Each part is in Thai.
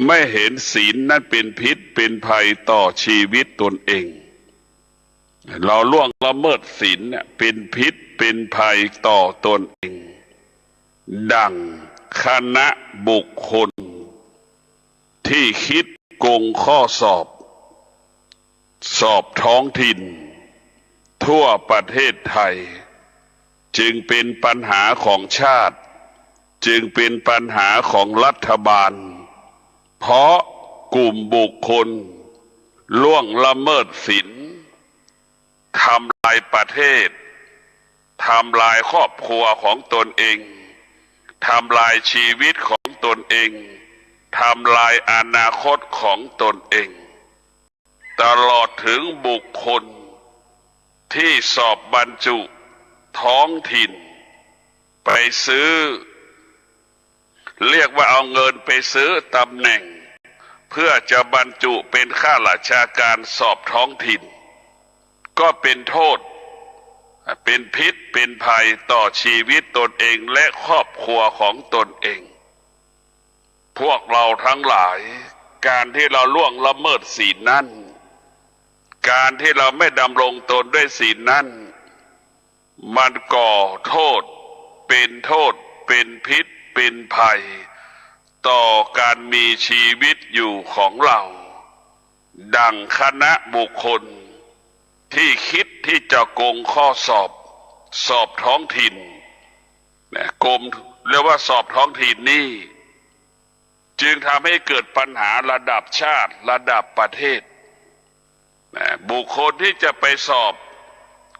ไม่เห็นศีลนั้นเป็นพิษเป็นภัยต่อชีวิตตนเองเราล่วงละเมิดศีลเนี่ยเป็นพิษเป็นภัยต่อตนเองดังคณะบุคคลที่คิดโกงข้อสอบท้องถิ่นทั่วประเทศไทยจึงเป็นปัญหาของชาติจึงเป็นปัญหาของรัฐบาลเพราะกลุ่มบุคคลล่วงละเมิดศีลทำลายประเทศทำลายครอบครัวของตนเองทำลายชีวิตของตนเองทำลายอนาคตของตนเองตลอดถึงบุคคลที่สอบบรรจุท้องถิ่นไปซื้อเรียกว่าเอาเงินไปซื้อตำแหน่งเพื่อจะบรรจุเป็นข้าราชการสอบท้องถิ่นก็เป็นโทษเป็นพิษเป็นภัยต่อชีวิตตนเองและครอบครัวของตนเองพวกเราทั้งหลายการที่เราล่วงละเมิดศีลนั้นการที่เราไม่ดำรงตนด้วยศีลนั้นมันก่อโทษเป็นพิษเป็นภัยต่อการมีชีวิตอยู่ของเราดังคณะบุคคลที่คิดที่จะโกงข้อสอบท้องถิ่นกรมเรียกว่าสอบท้องถิ่นนี่จึงทำให้เกิดปัญหาระดับชาติระดับประเทศบุคคลที่จะไปสอบ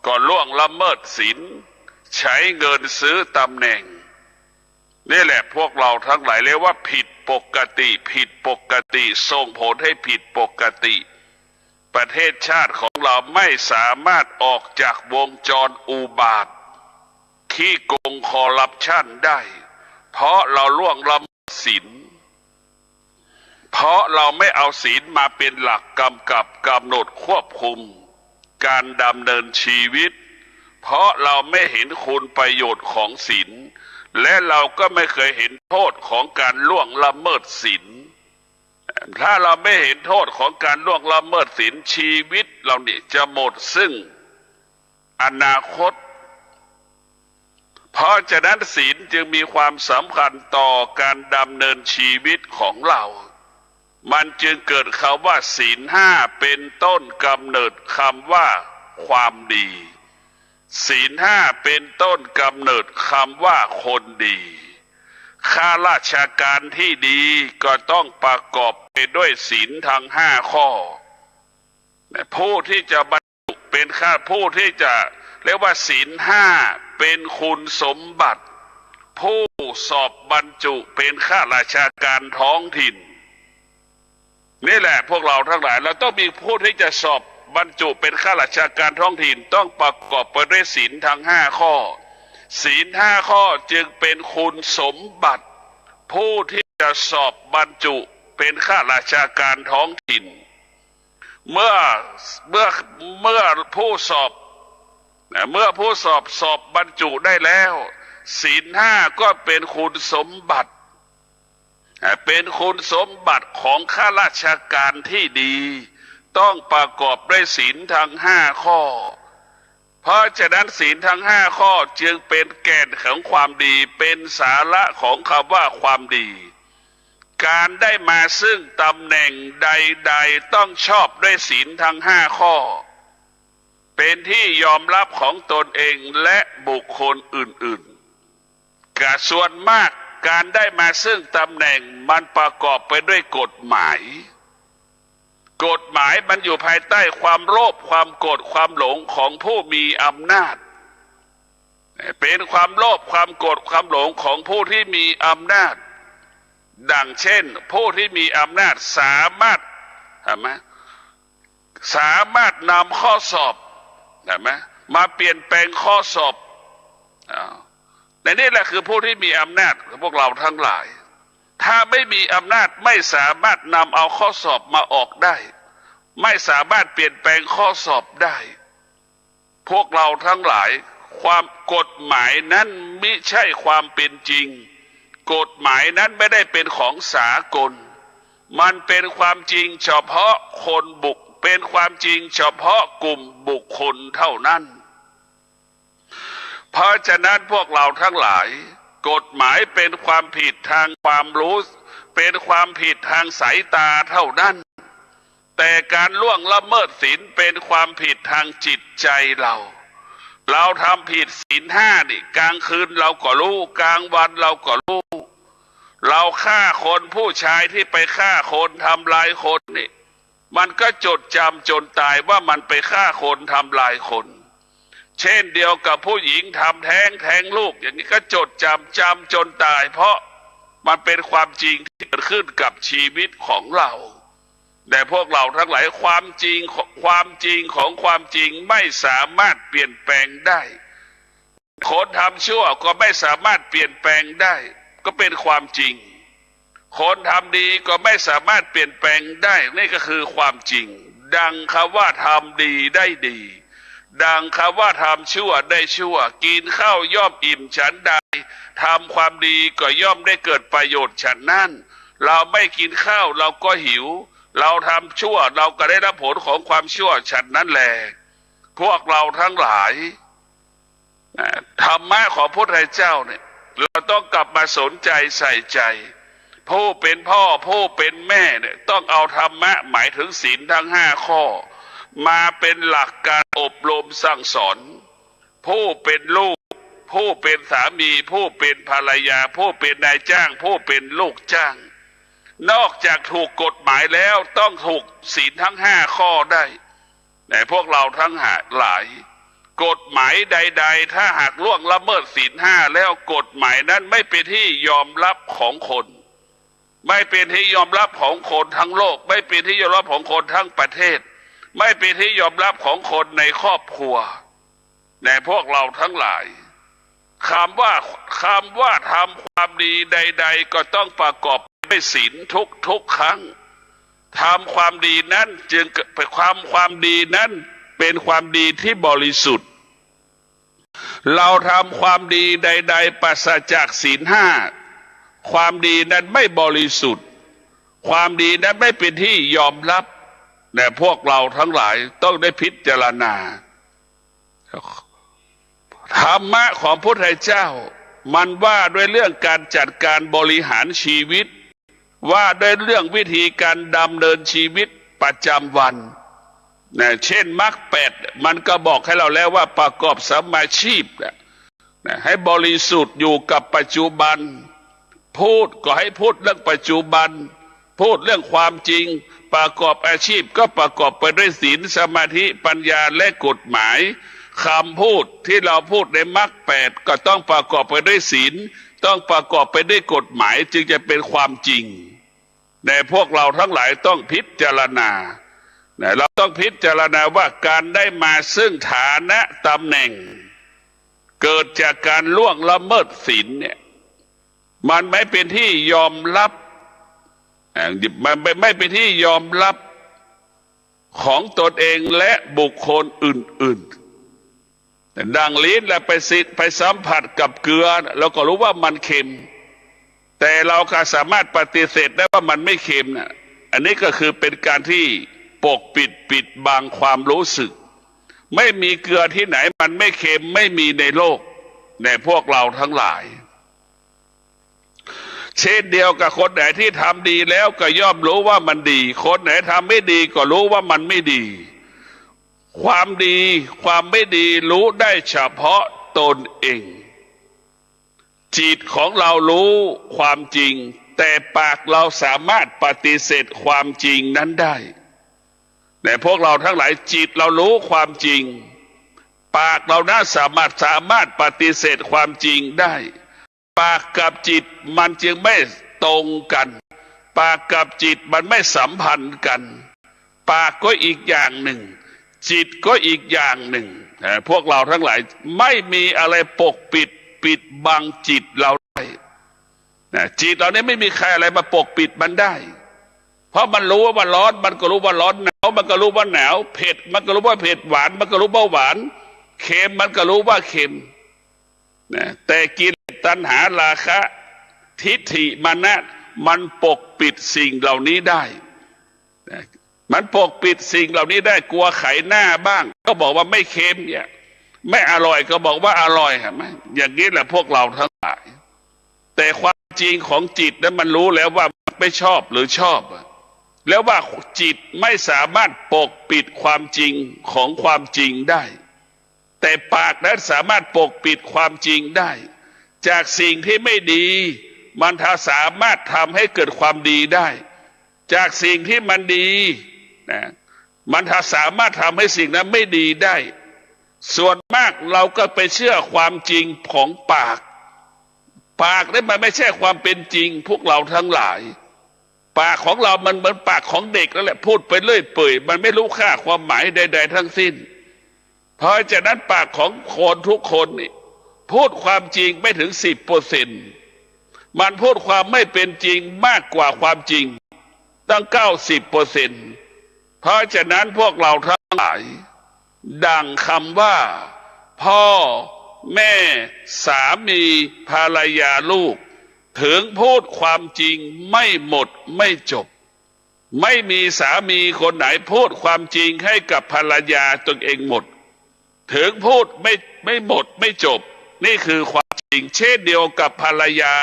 ก็ล่วงละเมิดศีลใช้เงินซื้อตำแหน่งนี่แหละพวกเราทั้งหลายเรียกว่าผิดปกติส่งผลให้ผิดปกติประเทศชาติของเราไม่สามารถออกจากวงจรอุบาทขี้โกงคอร์รัปชันได้เพราะเราล่วงละเมิดศีลเพราะเราไม่เอาศีลมาเป็นหลักกำกับกำหนดควบคุมการดำเนินชีวิตเพราะเราไม่เห็นคุณประโยชน์ของศีลและเราก็ไม่เคยเห็นโทษของการล่วงละเมิดศีลถ้าเราไม่เห็นโทษของการล่วงละเมิดศีลชีวิตเราเนี่ยจะหมดซึ่งอนาคตเพราะฉะนั้นศีลจึงมีความสำคัญต่อการดำเนินชีวิตของเรามันจึงเกิดคำว่าศีลห้าเป็นต้นกำเนิดคำว่าความดีศีลห้าเป็นต้นกำเนิดคำว่าคนดีข้าราชการที่ดีก็ต้องประกอบไปด้วยศีลทั้งห้าข้อผู้ที่จะบรรจุเป็นผู้ที่จะเรียกว่าศีลห้าเป็นคุณสมบัติผู้สอบบรรจุเป็นข้าราชการท้องถิ่นนี่แหละพวกเราทั้งหลายเราต้องมีผู้ที่จะสอบบรรจุเป็นข้าราชการท้องถิ่นต้องประกอบไปด้วยศีลทั้งห้าข้อศีลห้าข้อจึงเป็นคุณสมบัติผู้ที่จะสอบบรรจุเป็นข้าราชการท้องถิ่นเมื่อผู้สอบบรรจุได้แล้วศีลห้าก็เป็นคุณสมบัติของข้าราชการที่ดีต้องประกอบด้วยศีลทั้งห้าข้อเพราะฉะนั้นศีลทั้งห้าข้อจึงเป็นแก่นของความดีเป็นสาระของคำว่าความดีการได้มาซึ่งตำแหน่งใดๆต้องชอบด้วยศีลทั้งห้าข้อเป็นที่ยอมรับของตนเองและบุคคลอื่นๆกะส่วนมากการได้มาซึ่งตำแหน่งมันประกอบไปด้วยกฎหมายมันอยู่ภายใต้ความโลภความโกรธความหลงของผู้มีอำนาจเป็นความโลภความโกรธความหลงของผู้ที่มีอำนาจดังเช่นผู้ที่มีอำนาจสามารถนำข้อสอบมาเปลี่ยนแปลงข้อสอบแต่นี่แหละคือผู้ที่มีอำนาจพวกเราทั้งหลายถ้าไม่มีอำนาจไม่สามารถนำเอาข้อสอบมาออกได้ไม่สามารถเปลี่ยนแปลงข้อสอบได้พวกเราทั้งหลายความกฎหมายนั้นมิใช่ความเป็นจริงกฎหมายนั้นไม่ได้เป็นของสากล มันเป็นความจริงเฉพาะคนเป็นความจริงเฉพาะกลุ่มบุคคลเท่านั้นเพราะฉะนั้นพวกเราทั้งหลายกฎหมายเป็นความผิดทางความรู้เป็นความผิดทางสายตาเท่านั้นแต่การล่วงละเมิดศีลเป็นความผิดทางจิตใจเราทำผิดศีลห้านี่กลางคืนเราก็รู้กลางวันเราก็รู้เราฆ่าคนผู้ชายที่ไปฆ่าคนทำลายคนนี่มันก็จดจำจนตายว่ามันไปฆ่าคนทำลายคนเช่นเดียวกับผู้หญิงทำแท้งลูกอย่างนี้ก็จดจำจนตายเพราะมันเป็นความจริงที่เกิดขึ้นกับชีวิตของเราแต่พวกเราทั้งหลายความจริงของความจริงไม่สามารถเปลี่ยนแปลงได้คนทำชั่วก็ไม่สามารถเปลี่ยนแปลงได้ก็เป็นความจริงคนทำดีก็ไม่สามารถเปลี่ยนแปลงได้นี่ก็คือความจริงดังคำว่าทำดีได้ดีดังคำว่าทำชั่วได้ชั่วกินข้าวย่อมอิ่มฉันใดทำความดีก็ย่อมได้เกิดประโยชน์ฉันนั้นเราไม่กินข้าวเราก็หิวเราทำชั่วเราก็ได้รับผลของความชั่วฉันนั้นแหละพวกเราทั้งหลายธรรมะของพระพุทธเจ้าเนี่ยเราต้องกลับมาสนใจใส่ใจผู้เป็นพ่อผู้เป็นแม่เนี่ยต้องเอาธรรมะหมายถึงศีลทั้ง5 ข้อมาเป็นหลักการอบรมสั่งสอนผู้เป็นลูกผู้เป็นสามีผู้เป็นภรรยาผู้เป็นนายจ้างผู้เป็นลูกจ้างนอกจากถูกกฎหมายแล้วต้องถูกศีลทั้ง5 ข้อได้แต่พวกเราทั้งหลายกฎหมายใดๆถ้าหากล่วงละเมิดศีล5แล้วกฎหมายนั้นไม่เป็นที่ยอมรับของคนไม่เป็นที่ยอมรับของคนทั้งโลกไม่เป็นที่ยอมรับของคนทั้งประเทศไม่เป็นที่ยอมรับของคนในครอบครัวแต่พวกเราทั้งหลายคำว่าทำความดีใดๆก็ต้องประกอบด้วยศีลทุกครั้งทำความดีนั้นจึงเป็นความดีนั้นเป็นความดีที่บริสุทธิ์เราทำความดีใดๆปราศจากศีล5ความดีนั้นไม่บริสุทธิ์ความดีนั้นไม่เป็นที่ยอมรับแต่พวกเราทั้งหลายต้องได้พิจารณาธรรมะของพระพุทธเจ้ามันว่าด้วยเรื่องการจัดการบริหารชีวิตว่าด้วยเรื่องวิธีการดำเนินชีวิตประจำวันนะเช่นมรรค8มันก็บอกให้เราแล้วว่าประกอบสัมมาชีพนะให้บริสุทธิ์อยู่กับปัจจุบันพูดก็ให้พูดเรื่องปัจจุบันพูดเรื่องความจริงประกอบอาชีพก็ประกอบไปด้วยศีลสมาธิปัญญาและกฎหมายคำพูดที่เราพูดในมรรค8ก็ต้องประกอบไปด้วยศีลต้องประกอบไปด้วยกฎหมายจึงจะเป็นความจริงแต่พวกเราทั้งหลายต้องพิจารณาเราต้องพิจารณาว่าการได้มาซึ่งฐานะตำแหน่งเกิดจากการล่วงละเมิดศีลเนี่ยมันไม่เป็นที่ยอมรับมันไม่เป็นที่ยอมรับของตนเองและบุคคลอื่นๆดังลิ้นและไปสัมผัสกับเกลือเราก็รู้ว่ามันเค็มแต่เราก็สามารถปฏิเสธได้ว่ามันไม่เค็มนะอันนี้ก็คือเป็นการที่ปกปิดบังความรู้สึกไม่มีเกลือที่ไหนมันไม่เค็มไม่มีในโลกแต่พวกเราทั้งหลายเช่นเดียวกับคนไหนที่ทำดีแล้วก็ย่อมรู้ว่ามันดีคนไหนทำไม่ดีก็รู้ว่ามันไม่ดีความดีความไม่ดีรู้ได้เฉพาะตนเองจิตของเรารู้ความจริงแต่ปากเราสามารถปฏิเสธความจริงนั้นได้แต่พวกเราทั้งหลายจิตเรารู้ความจริงปากเราน่าสามารถปฏิเสธความจริงได้ปากกับจิตมันจึงไม่ตรงกันปากกับจิตมันไม่สัมพันธ์กันปากก็อีกอย่างหนึ่งจิตก็อีกอย่างหนึ่งพวกเราทั้งหลายไม่มีอะไรปกปิดบังจิตเราได้จิตเราเนี่ยไม่มีใครอะไรมาปกปิดมันได้เพราะมันรู้ว่าร้อนมันก็รู้ว่าร้อนหนาวมันก็รู้ว่าหนาวเผ็ดมันก็รู้ว่าเผ็ดหวานมันก็รู้ว่าหวานเค็มมันก็รู้ว่าเค็มแต่กิเลสตัณหาราคะทิฏฐิมานะ มันปกปิดสิ่งเหล่านี้ได้มันปกปิดสิ่งเหล่านี้ได้กลัวไขหน้าบ้างก็บอกว่าไม่เค็มเนี่ยไม่อร่อยก็บอกว่าอร่อยเห็นไหมอย่างนี้แหละพวกเราทั้งหลายแต่ความจริงของจิตนั้นมันรู้แล้วว่าไม่ชอบหรือชอบแล้วว่าจิตไม่สามารถปกปิดความจริงของความจริงได้แต่ปากนั้นสามารถปกปิดความจริงได้จากสิ่งที่ไม่ดีมันสามารถทำให้เกิดความดีได้จากสิ่งที่มันดีนะมันสามารถทำให้สิ่งนั้นไม่ดีได้ส่วนมากเราก็ไปเชื่อความจริงของปากนี่มันไม่ใช่ความเป็นจริงพวกเราทั้งหลายปากของเรามันเหมือนปากของเด็กนั่นแหละพูดไปเรื่อยเปื่อยมันไม่รู้ค่าความหมายใดๆทั้งสิ้นเพราะฉะนั้นปากของคนทุกคนนี่พูดความจริงไม่ถึง10%มันพูดความไม่เป็นจริงมากกว่าความจริงตั้ง90%เพราะฉะนั้นพวกเราทั้งหลายดังคำว่าพ่อแม่สามีภรรยาลูกถึงพูดความจริงไม่หมดไม่จบไม่มีสามีคนไหนพูดความจริงให้กับภรรยาตนเองหมดถึงพูดไม่หมดไม่จบนี่คือความจริงเช่นเดียวกับภรรยา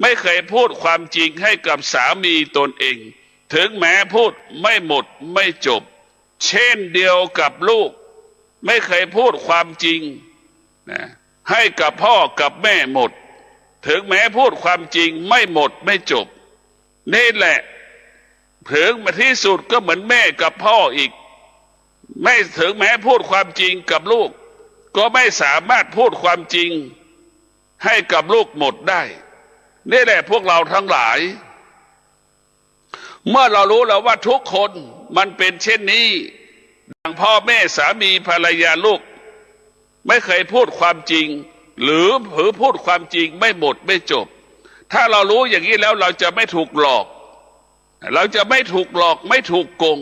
ไม่เคยพูดความจริงให้กับสามีตนเองถึงแม้พูดไม่หมดไม่จบเช่นเดียวกับลูกไม่เคยพูดความจริงนะให้กับพ่อกับแม่หมดถึงแม้พูดความจริงไม่หมดไม่จบนี่แหละถึงมาที่สุดก็เหมือนแม่กับพ่ออีกไม่ถึงแม้พูดความจริงกับลูกก็ไม่สามารถพูดความจริงให้กับลูกหมดได้นี่แหละพวกเราทั้งหลายเมื่อเรารู้แล้วว่าทุกคนมันเป็นเช่นนี้ดังพ่อแม่สามีภรรยาลูกไม่เคยพูดความจริงหรือพูดความจริงไม่หมดไม่จบถ้าเรารู้อย่างนี้แล้วเราจะไม่ถูกหลอกเราจะไม่ถูกหลอกไม่ถูกโกง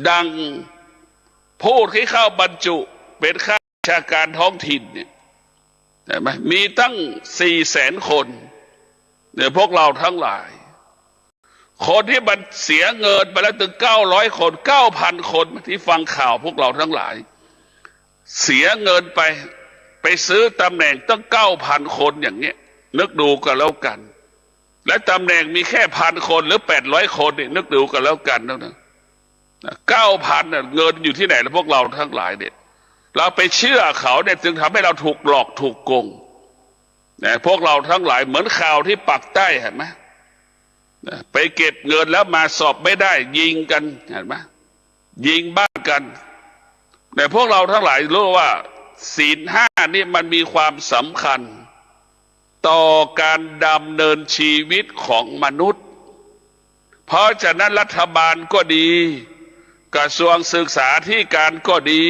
ดังผู้ที่เข้าบรรจุเป็นข้าราชการท้องถิ่นเนี่ยใช่ไหมมีตั้ง400,000 คนเนี่ยพวกเราทั้งหลายคนที่มันเสียเงินไปแล้วถึง900 คน 9,000 คนที่ฟังข่าวพวกเราทั้งหลายเสียเงินไปซื้อตำแหน่งตั้ง9,000 คนอย่างเงี้ยนึกดูกันแล้วกันและตำแหน่งมีแค่1,000 คนหรือ800 คนเนี่ยนึกดูกันแล้วกันนะ9,000เนี่ยเงินอยู่ที่ไหนแล้วพวกเราทั้งหลายเนี่ยเราไปเชื่อเขาเนี่ยจึงทำให้เราถูกหลอกถูกโกงเนี่ยพวกเราทั้งหลายเหมือนข่าวที่ปักใต้เห็นไหมไปเก็บเงินแล้วมาสอบไม่ได้ยิงกันเห็นไหมยิงบ้านกันแต่พวกเราทั้งหลายรู้ว่าศีล 5นี่มันมีความสำคัญต่อการดำเนินชีวิตของมนุษย์เพราะฉะนั้นรัฐบาลก็ดีกระทรวงศึกษาธิการก็ดี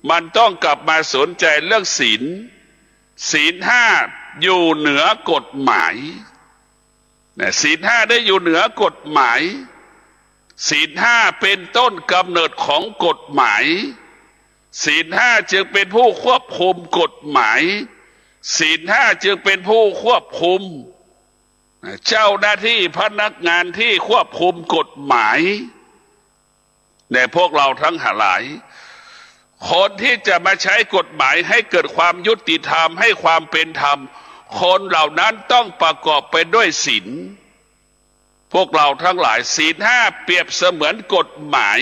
มันต้องกลับมาสนใจเรื่องศีล 5อยู่เหนือกฎหมายศีล 5ได้อยู่เหนือกฎหมายศีล 5เป็นต้นกำเนิดของกฎหมายศีล 5จึงเป็นผู้ควบคุมกฎหมายศีล 5จึงเป็นผู้ควบคุมเจ้าหน้าที่พนักงานที่ควบคุมกฎหมายแต่พวกเราทั้งหลายคนที่จะมาใช้กฎหมายให้เกิดความยุติธรรมให้ความเป็นธรรมคนเหล่านั้นต้องประกอบไปด้วยศีลพวกเราทั้งหลายศีล 5เปรียบเสมือนกฎหมาย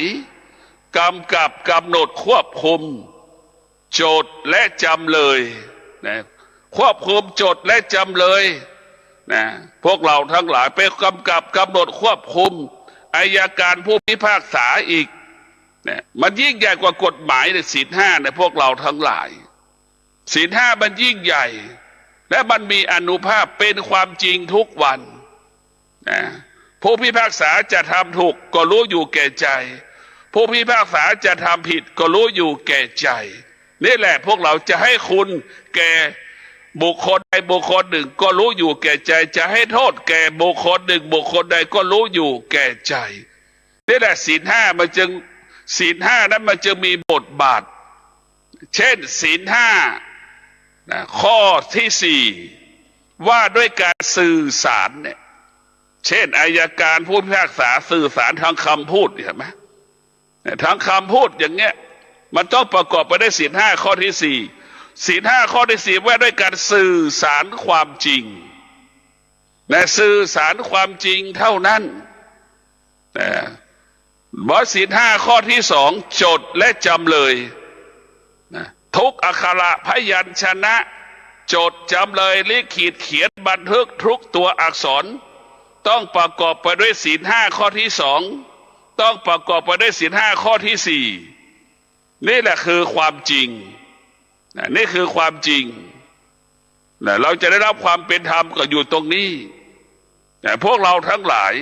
กำกับกำหนดควบคุมโจทย์และจำเลยนะควบคุมโจทย์และจำเลยนะพวกเราทั้งหลายไปกำกับกำหนดควบคุมอัยการผู้พิพากษาอีกนะมันยิ่งใหญ่กว่ากฎหมายในศีล 5ในพวกเราทั้งหลายศีล 5มันยิ่งใหญ่และมันมีอานุภาพเป็นความจริงทุกวันนะผู้พิพากษาจะทำถูกก็รู้อยู่แก่ใจผู้พิพากษาจะทำผิดก็รู้อยู่แก่ใจนี่แหละพวกเราจะให้คุณแก่บุคคลใดบุคคลหนึ่งก็รู้อยู่แก่ใจจะให้โทษแก่บุคคลหนึ่งบุคคลใดก็รู้อยู่แก่ใจนี่แหละศีล 5มันจึงศีล 5นั้นมันจะมีบทบาทเช่นศีล 5ข้อที่ ว่าด้วยการสื่อสารเนี่ยเช่นอัยการผู้พิพากษาสื่อสารทางคำพูดเห็นไหมทางคำพูดอย่างเงี้ยมันต้องประกอบไปด้วยศีลห้าข้อที่สี่ศีลห้าข้อที่สี่ว่าด้วยการสื่อสารความจริงและสื่อสารความจริงเท่านั้นบทศีลห้าข้อที่สองโจทย์และจำเลยทุกอักขระพยัญชนะโจทย์จำเลยลิขิตเขียนบันทึกทุกตัวอักษรต้องประกอบไปด้วยศีลห้าข้อที่สองต้องประกอบไปด้วยศีลห้าข้อที่สี่นี่แหละคือความจริงนี่คือความจริงเราจะได้รับความเป็นธรรมก็อยู่ตรงนี้แต่พวกเราทั้งหลาย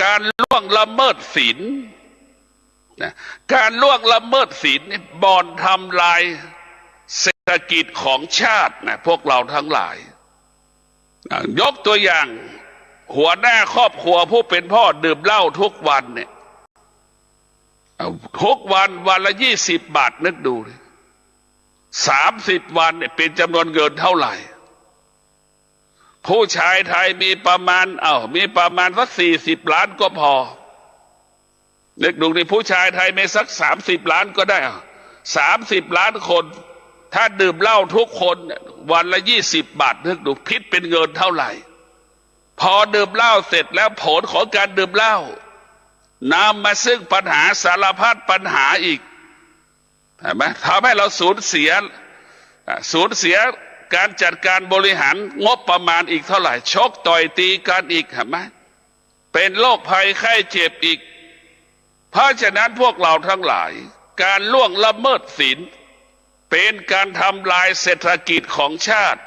การล่วงละเมิดศีลการล่วงละเมิดศีลบ่อนทำลายเศรษฐกิจของชาตินะพวกเราทั้งหลายยกตัวอย่างหัวหน้าครอบครัวผู้เป็นพ่อดื่มเหล้าทุกวันเนี่ยทุกวันวันละ20 บาทนึกดู30 วันเนี่ยเป็นจำนวนเงินเท่าไหร่ผู้ชายไทยมีประมาณสัก40 ล้านก็พอนึกดูดิผู้ชายไทยมีสัก30 ล้านก็ได้30 ล้านคนถ้าดื่มเหล้าทุกคนวันละ20 บาทนึกดูคิดเป็นเงินเท่าไหร่พอดื่มเหล้าเสร็จแล้วผลของการดื่มเหล้านำมาซึ่งปัญหาสารพัดปัญหาอีกเห็นไหมทำให้เราสูญเสียการจัดการบริหารงบประมาณอีกเท่าไหร่ชกต่อยตีกันอีกเห็นไหมเป็นโรคภัยไข้เจ็บอีกเพราะฉะนั้นพวกเราทั้งหลายการล่วงละเมิดศีลเป็นการทำลายเศรษฐกิจของชาติ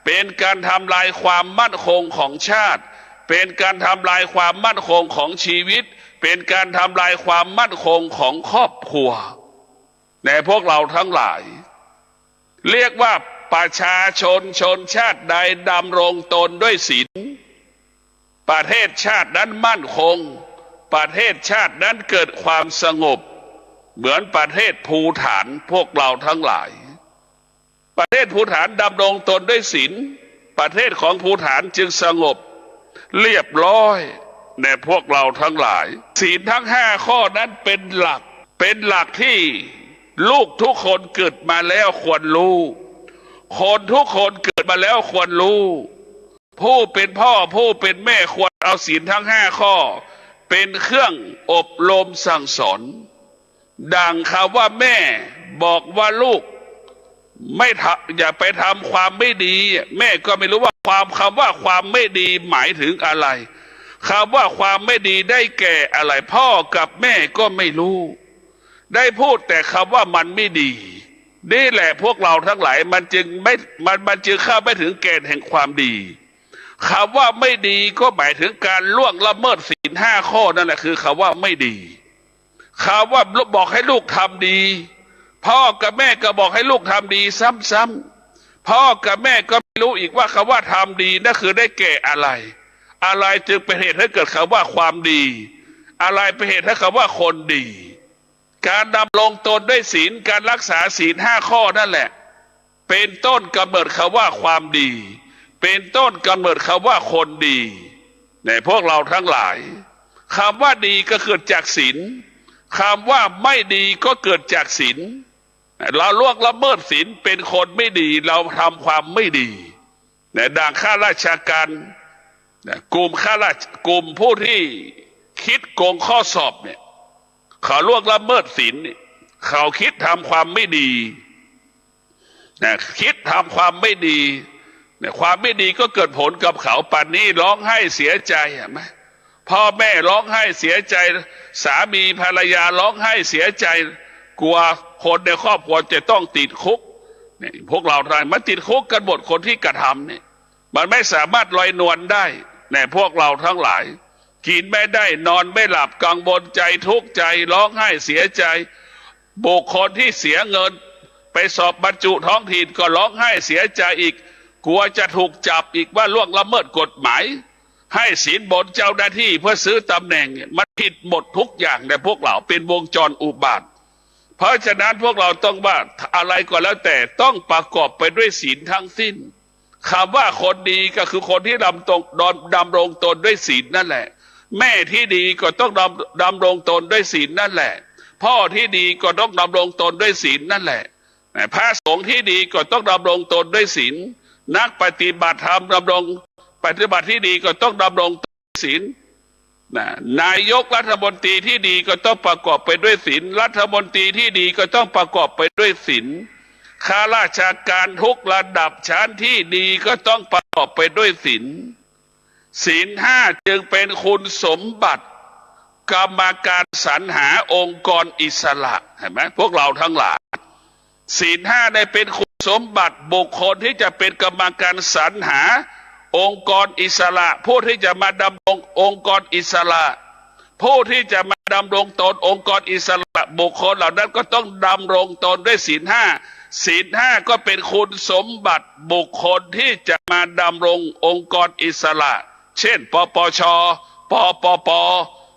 เป็นการทำลายความมั่นคงของชาติเป็นการทำลายความมั่นคงของชีวิตเป็นการทำลายความมั่นคงของครอบครัวในพวกเราทั้งหลายเรียกว่าประชาชนชนชาติใดดำรงตนด้วยศีลประเทศชาตินั้นมั่นคงประเทศชาตินั้นเกิดความสงบเหมือนประเทศภูฏานพวกเราทั้งหลายประเทศภูฏานดำรงตนด้วยศีลประเทศของภูฏานจึงสงบเรียบร้อยในพวกเราทั้งหลายศีลทั้ง5 ข้อนั้นเป็นหลักที่ลูกทุกคนเกิดมาแล้วควรรู้คนทุกคนเกิดมาแล้วควรรู้ผู้เป็นพ่อผู้เป็นแม่ควรเอาศีลทั้ง5 ข้อเป็นเครื่องอบรมสั่งสอนดังคำว่าแม่บอกว่าลูกอย่าไปทำความไม่ดีแม่ก็ไม่รู้ว่าคำว่าความไม่ดีหมายถึงอะไรคำว่าความไม่ดีได้แก่อะไรพ่อกับแม่ก็ไม่รู้ได้พูดแต่คำว่ามันไม่ดีนี่แหละพวกเราทั้งหลายมันจึงเข้าไม่ถึงแกนแห่งความดีคำว่าไม่ดีก็หมายถึงการล่วงละเมิดศีล5 ข้อนั่นแหละคือคำว่าไม่ดีคำว่าบอกให้ลูกทำดีพ่อกับแม่ก็บอกให้ลูกทำดีซ้ำๆพ่อกับแม่ก็ไม่รู้อีกว่าคำว่าทำดีนั่นคือได้แก่อะไรจึงเป็นเหตุให้เกิดคำว่าความดีอะไรเป็นเหตุให้คำว่าคนดีการดำรงตนด้วยศีลการรักษาศีล5 ข้อนั่นแหละเป็นต้นกำเนิดคำว่าความดีเป็นต้นกำเนิดคำว่าคนดีในพวกเราทั้งหลายคำว่าดีก็เกิดจากศีลคำว่าไม่ดีก็เกิดจากศีลเราล่วงละเมิดศีลเป็นคนไม่ดีเราทำความไม่ดีดังข้าราชการกลุ่มผู้ที่คิดโกงข้อสอบเนี่ยเขาล่วงละเมิดศีลเขาคิดทำความไม่ดีคิดทำความไม่ดีความไม่ดีก็เกิดผลกับเขาป่านนี้ร้องไห้เสียใจไหมพ่อแม่ร้องไห้เสียใจสามีภรรยาร้องไห้เสียใจกลัวคนในครอบครัวจะต้องติดคุกเนี่ยพวกเราทั้งหลายมันติดคุกกันหมดคนที่กระทำเนี่ยมันไม่สามารถลอยนวลได้เนี่ยพวกเราทั้งหลายกินไม่ได้นอนไม่หลับกังวลใจทุกข์ใจร้องไห้เสียใจบุคคลที่เสียเงินไปสอบบรรจุท้องถิ่นก็ร้องไห้เสียใจอีกกลัวจะถูกจับอีกว่าล่วงละเมิดกฎหมายให้สินบนเจ้าหน้าที่เพื่อซื้อตำแหน่งมันผิดหมดทุกอย่างแต่พวกเราเป็นวงจรอุบาทเพราะฉะนั้นพวกเราต้องว่าอะไรก็แล้วแต่ต้องประกอบไปด้วยศีลทั้งสิ้น คำว่าคนดีก็คือคนที่ดำรงตนด้วยศีลนั่นแหละแม่ที่ดีก็ต้องดำรงตนด้วยศีลนั่นแหละพ่อที่ดีก็ต้องดำรงตนด้วยศีลนั่นแหละพระสงฆ์ที่ดีก็ต้องดำรงตนด้วยศีลนักปฏิบัติธรรมดำรงปฏิบัติที่ดีก็ต้องดำรงตนด้วยศีลนายกรัฐมนตรีที่ดีก็ต้องประกอบไปด้วยศีลรัฐมนตรีที่ดีก็ต้องประกอบไปด้วยศีลข้าราชการทุกระดับชั้นที่ดีก็ต้องประกอบไปด้วยศีลศีลห้าจึงเป็นคุณสมบัติกรรมการสรรหาองค์กรอิสระเห็นไหมพวกเราทั้งหลายศีลห้าได้เป็นคุณสมบัติบุคคลที่จะเป็นกรรมการสรรหาองค์กรอิสระผู้ที่จะมาดำรงองค์กรอิสระผู้ที่จะมาดำรงตนองค์กรอิสระบุคคลเหล่านั้นก็ต้องดำรงตนด้วยศีลห้าศีลห้าก็เป็นคุณสมบัติบุคคลที่จะมาดำรงองค์กรอิสระเช่นปปชปปป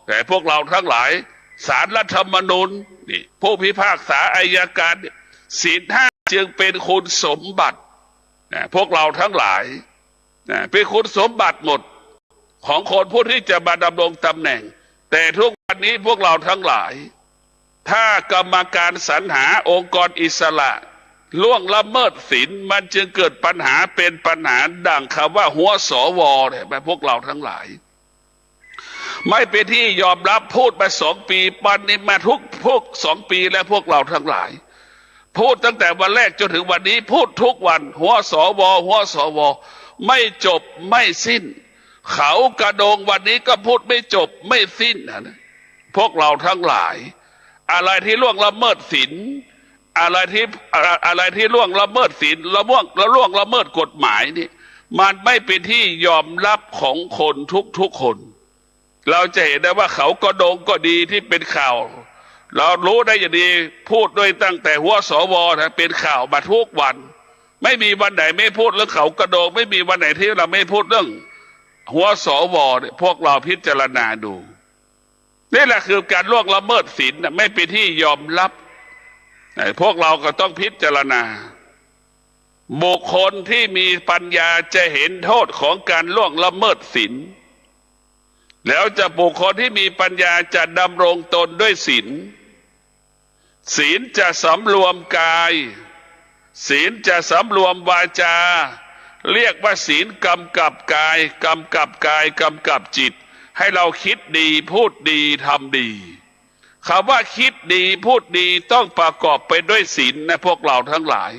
แต่พวกเราทั้งหลายศาลรัฐธรรมนูญนี่ผู้พิพากษาอัยการศีลห้าจึงเป็นคุณสมบัติพวกเราทั้งหลายเป็นคุณสมบัติหมดของคนผู้ที่จะมาดำรงตำแหน่งแต่ทุกวันนี้พวกเราทั้งหลายถ้ากรรมการสรรหาองค์กรอิสระล่วงละเมิดศีลมันจึงเกิดปัญหาเป็นปัญหาดังคำว่าหัวสวเนี่ยพวกเราทั้งหลายไม่เป็นที่ยอมรับพูดมา2 ปีปันนี้มาทุก2 ปีแล้วพวกเราทั้งหลายพูดตั้งแต่วันแรกจนถึงวันนี้พูดทุกวันหัวสวหัวสวไม่จบไม่สิ้นเขากระโดงวันนี้ก็พูดไม่จบไม่สิ้นนะพวกเราทั้งหลายอะไรที่ล่วงละเมิดศีลอะไรที่ล่วงละเมิดศีลล่วงละเมิดกฎหมายนี่มันไม่เป็นที่ยอมรับของคนทุกคนเราจะเห็นได้ว่าเขากระโดงก็ดีที่เป็นข่าวเรารู้ได้อย่างดีพูดด้วยตั้งแต่หัวสวนะเป็นข่าวมาทุกวันไม่มีวันไหนไม่พูดเรื่องเขากระโดงไม่มีวันไหนที่เราไม่พูดเรื่องหัวสวเนี่ยพวกเราพิจารณาดูนี่แหละคือการล่วงละเมิดศีลไม่เป็นที่ยอมรับพวกเราก็ต้องพิจารณาบุคคลที่มีปัญญาจะเห็นโทษของการล่วงละเมิดศีลแล้วจะบุคคลที่มีปัญญาจะดำรงตนด้วยศีลศีลจะสำรวมกายศีลจะสำรวมวาจาเรียกว่าศีลกำกับกายกำกับจิตให้เราคิดดีพูดดีทำดีคำว่าคิดดีพูดดีต้องประกอบไปด้วยศีลนะพวกเราทั้งหลาย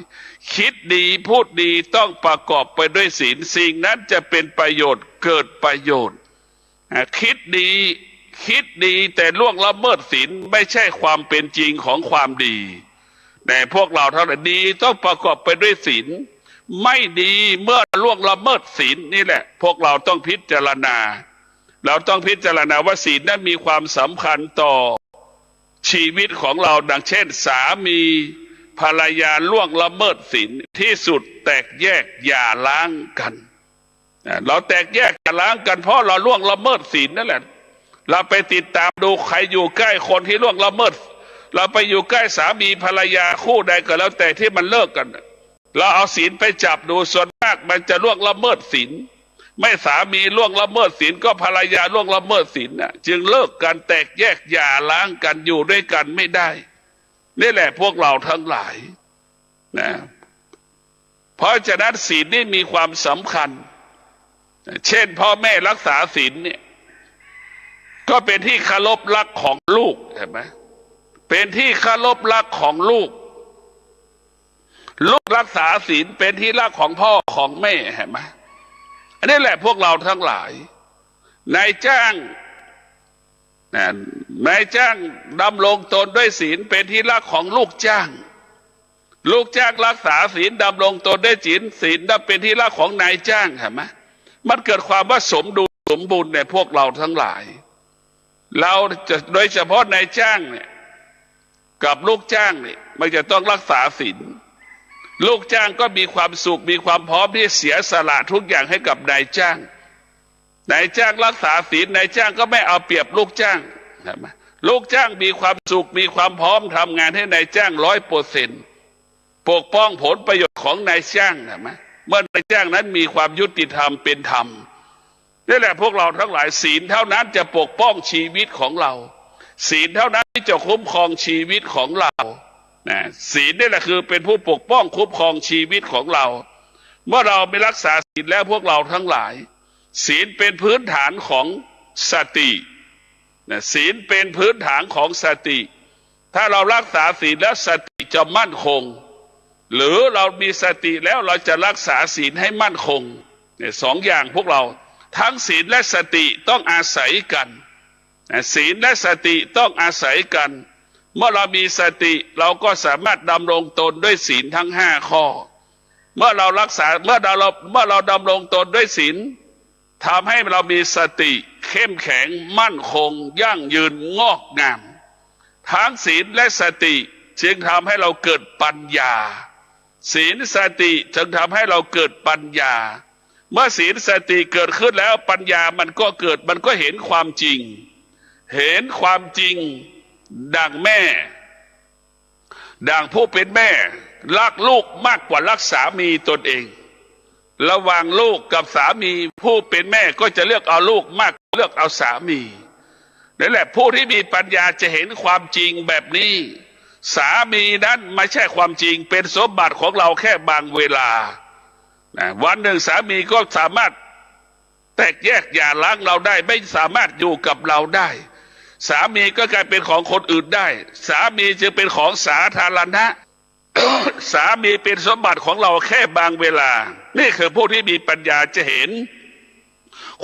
คิดดีพูดดีต้องประกอบไปด้วยศีลสิ่งนั้นจะเป็นประโยชน์เกิดประโยชน์คิดดีแต่ล่วงละเมิดศีลไม่ใช่ความเป็นจริงของความดีแต่พวกเราทั้งหลายดีต้องประกอบไปด้วยศีลไม่ดีเมื่อล่วงละเมิดศีลนี่แหละพวกเราต้องพิจารณาเราต้องพิจารณาว่าศีลนั้นมีความสำคัญต่อชีวิตของเราดังเช่นสามีภรรยาล่วงละเมิดศีลที่สุดแตกแยกอย่าล้างกันเราแตกแยกอย่าล้างกันเพราะเราล่วงละเมิดศีลนั่นแหละเราไปติดตามดูใครอยู่ใกล้คนที่ล่วงละเมิดเราไปอยู่ใกล้สามีภรรยาคู่ใดก็แล้วแต่ที่มันเลิกกันเราเอาศีลไปจับดูส่วนมากมันจะล่วงละเมิดศีลไม่สามีล่วงละเมิดศีลก็ภรรยาล่วงละเมิดศีลจึงเลิกกันแตกแยกอย่าล้างกันอยู่ด้วยกันไม่ได้นี่แหละพวกเราทั้งหลายนะเพราะฉะนั้นศีลนี่มีความสำคัญเช่นพ่อแม่รักษาศีลเนี่ยก็เป็นที่เคารพรักของลูกเห็นไหมเป็นที่เคารพรักของลูกรักษาศีลเป็นที่รักของพ่อของแม่เห็นไหมอันนี้แหละพวกเราทั้งหลายนายจ้างดำรงตนด้วยศีลเป็นที่รักของลูกจ้างรักษาศีลดำรงตนด้วยศีลนั้นเป็นที่รักของนายจ้างเห็นไหมมันเกิดความว่าสมดุลสมบูรณ์ในพวกเราทั้งหลายเราจะโดยเฉพาะนายจ้างเนี่ยกับลูกจ้างเนี่ยมันจะต้องรักษาศีลลูกจ้างก็มีความสุขมีความพร้อมที่เสียสละทุกอย่างให้กับนายจ้างรักษาศีลนายจ้างก็ไม่เอาเปรียบลูกจ้างใช่ไหมลูกจ้างมีความสุขมีความพร้อมทำงานให้นายจ้าง100%ปกป้องผลประโยชน์ของนายจ้างใช่ไหม เมื่อนายจ้างนั้นมีความยุติธรรมเป็นธรรมนี่แหละพวกเราทั้งหลายศีลเท่านั้นจะปกป้องชีวิตของเราศีลเท่านั้นที่จะคุ้มครองชีวิตของเรานะศีลนี่แหละคือเป็นผู้ปกป้องคุ้มครองชีวิตของเราเมื่อเราไม่รักษาศีลแล้วพวกเราทั้งหลายศีลเป็นพื้นฐานของสตินะศีลเป็นพื้นฐานของสติถ้าเรารักษาศีลแล้วสติจะมั่นคงหรือเรามีสติแล้วเราจะรักษาศีลให้มั่นคงเนี่ยสองอย่างพวกเราทั้งศีลและสติต้องอาศัยกันศีลและสติต้องอาศัยกันเมื่อเรามีสติเราก็สามารถดำรงตนด้วยศีลทั้งห้าข้อเมื่อเรารักษาเมื่อเราดำรงตนด้วยศีลทำให้เรามีสติเข้มแข็งมั่นคงยั่งยืนงอกงามทั้งศีลและสติจึงทำให้เราเกิดปัญญาศีลสติจึงทำให้เราเกิดปัญญาเมื่อศีลสติเกิดขึ้นแล้วปัญญามันก็เกิดมันก็เห็นความจริงเห็นความจริงดังแม่ดังผู้เป็นแม่รักลูกมากกว่ารักสามีตนเองระหว่างลูกกับสามีผู้เป็นแม่ก็จะเลือกเอาลูกมากเลือกเอาสามีนั่นแหละผู้ที่มีปัญญาจะเห็นความจริงแบบนี้สามีนั้นไม่ใช่ความจริงเป็นสมบัติของเราแค่บางเวลาวันหนึ่งสามีก็สามารถแตกแยกหย่าร้างเราได้ไม่สามารถอยู่กับเราได้สามีก็กลายเป็นของคนอื่นได้สามีจึงเป็นของสาธารณะ สามีเป็นสมบัติของเราแค่บางเวลานี่คือผู้ที่มีปัญญาจะเห็น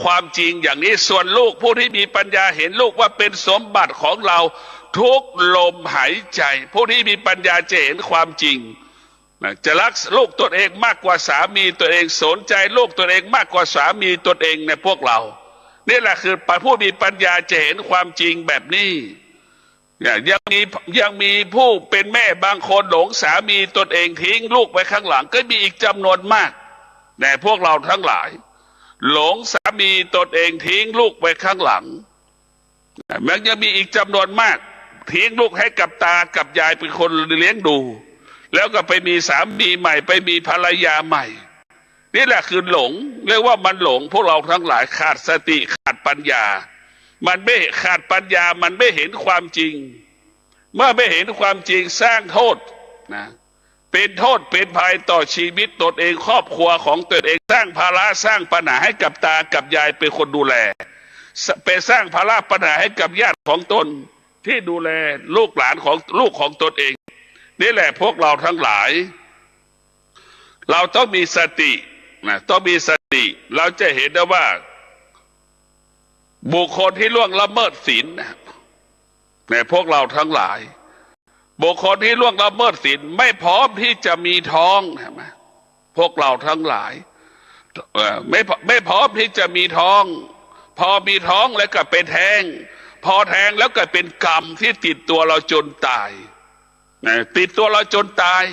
ความจริงอย่างนี้ส่วนลูกผู้ที่มีปัญญาเห็นลูกว่าเป็นสมบัติของเราทุกลมหายใจผู้ที่มีปัญญาจะเห็นความจริงจะรักลูกตนเองมากกว่าสามีตัวเองสนใจลูกตนเองมากกว่าสามีตนเองในพวกเรานี่แหละคือผู้มีปัญญาจะเห็นความจริงแบบนี้ยังมีผู้เป็นแม่บางคนหลงสามีตนเองทิ้งลูกไว้ข้างหลังก็มีอีกจำนวนมากแต่พวกเราทั้งหลายหลงสามีตนเองทิ้งลูกไว้ข้างหลังมันยังมีอีกจำนวนมากทิ้งลูกให้กับตากับยายเป็นคนเลี้ยงดูแล้วก็ไปมีสามีใหม่ไปมีภรรยาใหม่นี่แหละคือหลงเรียกว่ามันหลงพวกเราทั้งหลายขาดสติขาดปัญญามันไม่ขาดปัญญามันไม่เห็นความจริงเมื่อไม่เห็นความจริงสร้างโทษนะเป็นโทษเป็นภัยต่อชีวิตตนเองครอบครัวของตนเองสร้างภาระสร้างปัญหาให้กับตากับยายเป็นคนดูแลไปสร้างภาระปัญหาให้กับญาติของตนที่ดูแลลูกหลานของลูกของตนเองนี่แหละพวกเราทั้งหลายเราต้องมีสตินะต้องมีสติเราจะเห็นได้ว่าบุคคลที่ล่วงละเมิดศีลในพวกเราทั้งหลายบุคคลที่ล่วงละเมิดศีลไม่พร้อมที่จะมีท้องใช่ไหมพวกเราทั้งหลายไม่พร้อมที่จะมีท้องพอมีท้องแล้วก็เป็นแท้งพอแท้งแล้วก็เป็นกรรมที่ติดตัวเราจนตายติดตัวเราจนตาย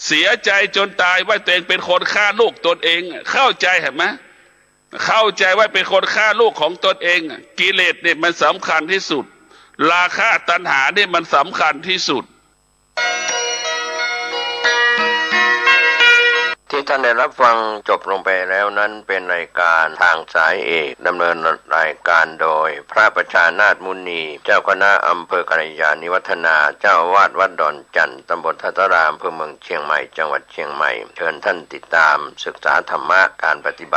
เสียใจจนตายว่าตัวเองเป็นคนฆ่าลูกตนเองเข้าใจเห็นไหมเข้าใจว่าเป็นคนฆ่าลูกของตนเองกิเลสเนี่ยมันสำคัญที่สุดราคะตัณหาเนี่ยมันสำคัญที่สุดที่ท่านได้รับฟังจบลงไปแล้วนั้นเป็นรายการทางสายเอกดำเนินรายการโดยพระประชานาถมุนีเจ้าคณะอำเภอกัลยาณิวัฒนาเจ้าอาวาสวัดดอนจันทร์ตำบลทัตตารามอำเภอเมืองเชียงใหม่จังหวัดเชียงใหม่เชิญท่านติดตามศึกษาธรรมะการปฏิบัติ